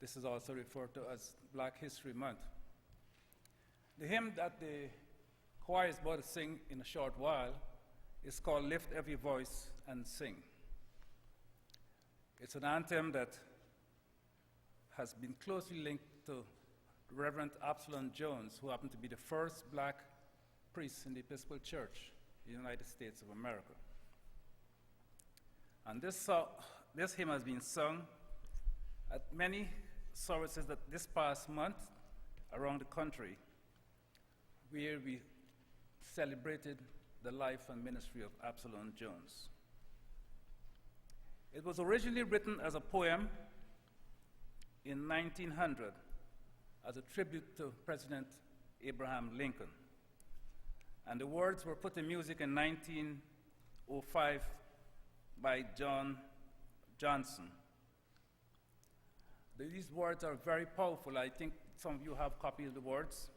This is also referred to as Black History Month. The hymn that the choir is about to sing in a short while is called Lift Every Voice and Sing. It's an anthem that has been closely linked to Reverend Absalom Jones, who happened to be the first black priest in the Episcopal Church in the United States of America. And this hymn has been sung at many services that this past month around the country, where we celebrated the life and ministry of Absalom Jones. It was originally written as a poem in 1900 as a tribute to President Abraham Lincoln. And the words were put to music in 1905 by John Johnson. These words are very powerful. I think some of you have copies of the words.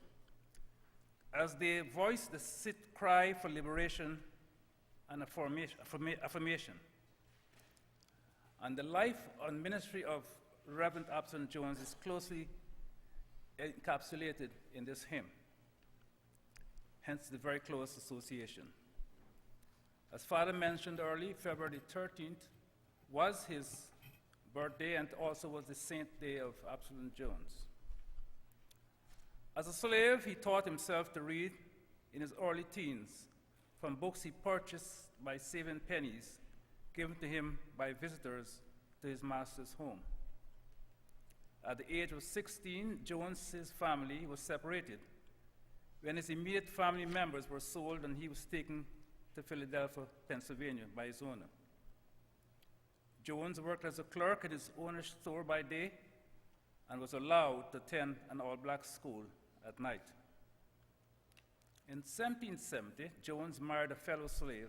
As they voice the sit cry for liberation and affirmation. And the life and ministry of Reverend Absalom Jones is closely encapsulated in this hymn, hence the very close association. As Father mentioned earlier, February 13th was his birthday and also was the saint day of Absalom Jones. As a slave, he taught himself to read in his early teens from books he purchased by saving pennies given to him by visitors to his master's home. At the age of 16, Jones's family was separated when his immediate family members were sold and he was taken to Philadelphia, Pennsylvania by his owner. Jones worked as a clerk at his owner's store by day and was allowed to attend an all-black school at night. In 1770, Jones married a fellow slave,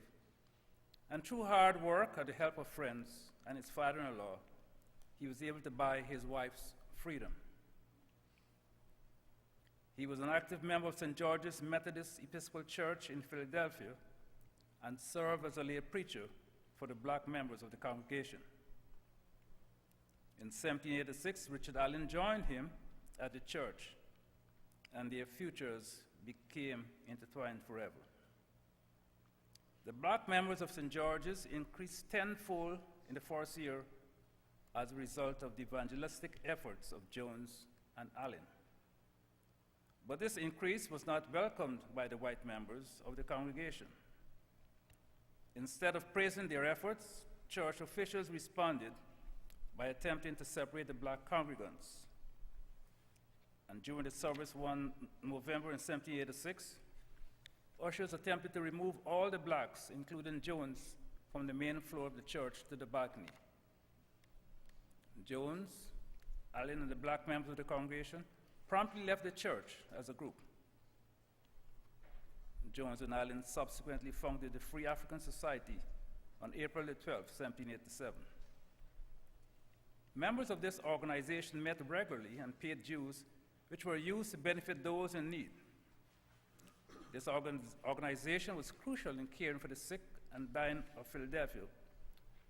and through hard work and the help of friends and his father-in-law, he was able to buy his wife's freedom. He was an active member of St. George's Methodist Episcopal Church in Philadelphia and served as a lay preacher for the black members of the congregation. In 1786, Richard Allen joined him at the church, and their futures became intertwined forever. The black members of St. George's increased tenfold in the first year as a result of the evangelistic efforts of Jones and Allen. But this increase was not welcomed by the white members of the congregation. Instead of praising their efforts, church officials responded by attempting to separate the black congregants. And during the service one November in 1786, ushers attempted to remove all the blacks, including Jones, from the main floor of the church to the balcony. Jones, Allen, and the black members of the congregation promptly left the church as a group. Jones and Allen subsequently founded the Free African Society on April 12, 1787. Members of this organization met regularly and paid dues, which were used to benefit those in need. This organization was crucial in caring for the sick and dying of Philadelphia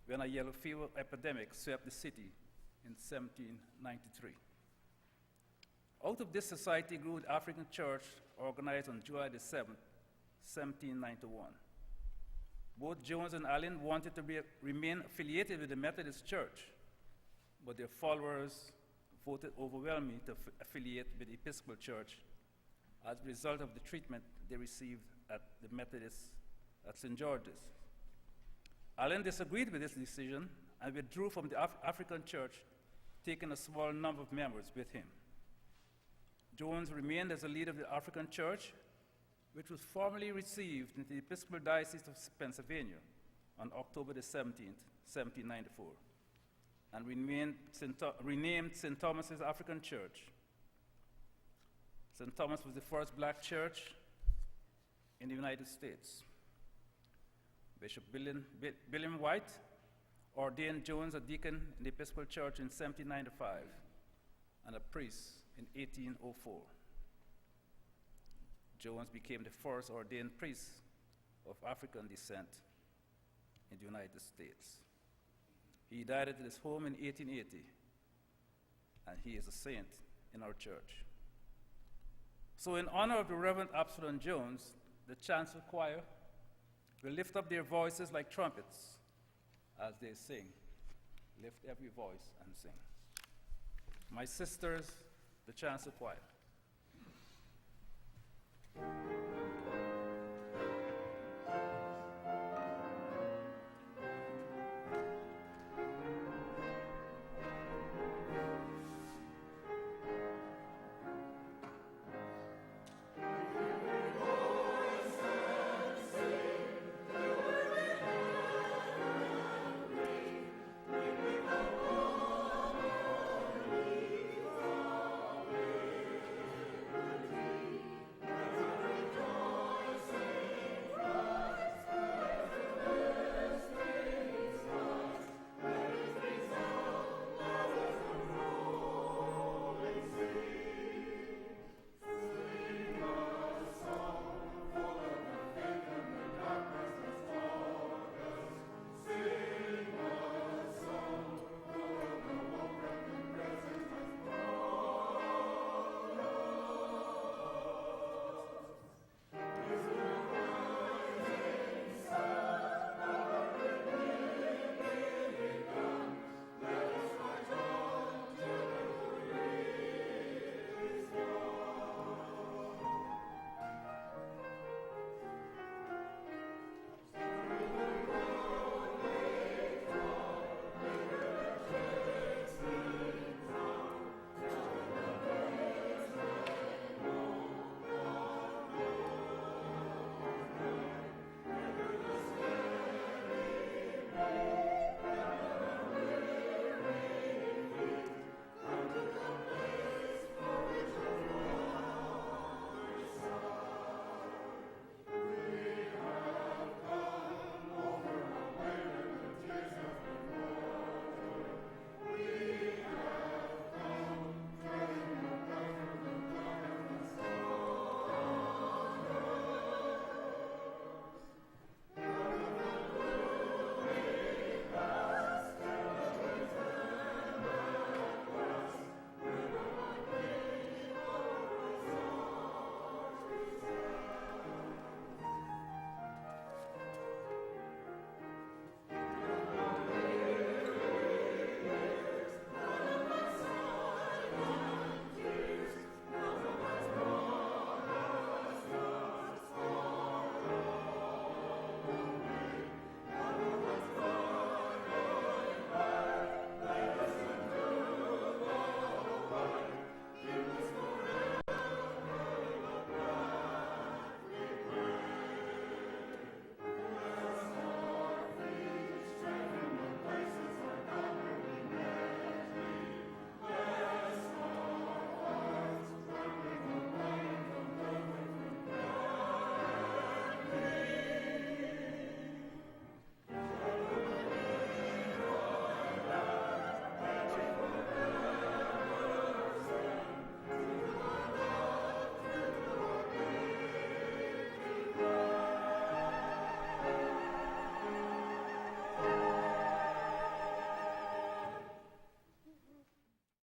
when a yellow fever epidemic swept the city in 1793. Out of this society grew the African Church, organized on July 7, 1791. Both Jones and Allen wanted to remain affiliated with the Methodist Church, but their followers voted overwhelmingly to affiliate with the Episcopal Church as a result of the treatment they received at the Methodists at St. George's. Allen disagreed with this decision and withdrew from the African Church, taking a small number of members with him. Jones remained as the leader of the African Church, which was formally received into the Episcopal Diocese of Pennsylvania on October 17, 1794, and renamed St. Thomas's African Church. St. Thomas was the first black church in the United States. Bishop William White ordained Jones a deacon in the Episcopal Church in 1795 and a priest in 1804. Jones became the first ordained priest of African descent in the United States. He died at his home in 1880, and he is a saint in our church. So in honor of the Reverend Absalom Jones, the Chancel Choir will lift up their voices like trumpets as they sing. Lift every voice and sing. My sisters, the Chancel Choir.